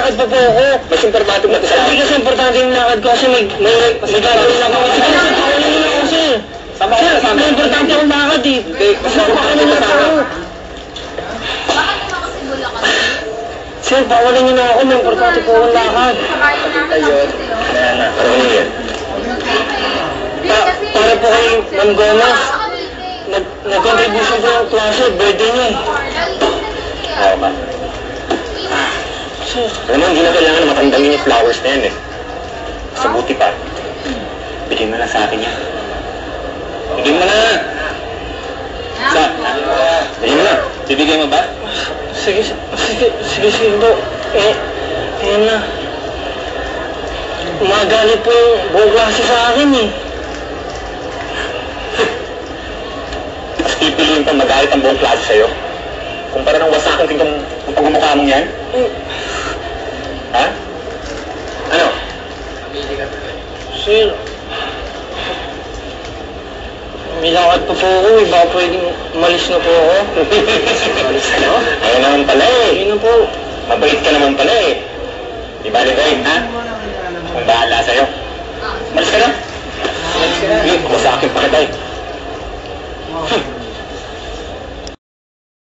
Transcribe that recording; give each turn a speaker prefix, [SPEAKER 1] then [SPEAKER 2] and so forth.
[SPEAKER 1] Maglalakad pa po ako.
[SPEAKER 2] Mas importante mo ito sa
[SPEAKER 1] Hindi kasi importante yung lakad ko kasi may gagawin ako. Sige, sir, pakawalan niyo na ako, sir. Sir, may importante akong lakad eh. Sir, pakawalan niyo na ako.
[SPEAKER 3] Bakit naman kasi Bulacan?
[SPEAKER 1] Sir, pakawalan niyo na ako. May importante po akong lakad.
[SPEAKER 2] Ayun. Ayan na. Ano yun yan?
[SPEAKER 1] Para po kay Ma'am Gomez. Nag-contribution po ng klase. Birthday niya eh.
[SPEAKER 2] Oo ba?
[SPEAKER 1] Sir,
[SPEAKER 2] Alam mo, hindi na kailangan na matandangin yung flowers na yan eh. Sa buti pa. Bigyan mo na sa akin yan. Bigyan mo na! Bigyan mo na. Bibigyan mo ba?
[SPEAKER 1] sige po. Ayan na. Umagalit po yung buong klase sa akin eh.
[SPEAKER 2] Mas pipiliin pang magalit ang buong klase sa'yo. Kumpara ng wasakong kintong pagmumukha mong yan. Ha? Ano?
[SPEAKER 1] Sir, may lakad pa po ako eh. Baka pwedeng umalis na po ako.
[SPEAKER 2] Alis ka, no? Ayaw naman pala eh.
[SPEAKER 1] Ayun na po.
[SPEAKER 2] Mabait ka naman pala eh. Di ba, Levine, ha? Kung bahala sa'yo. Malis ka na. Malis ka na. Ako sa akin pa kita eh.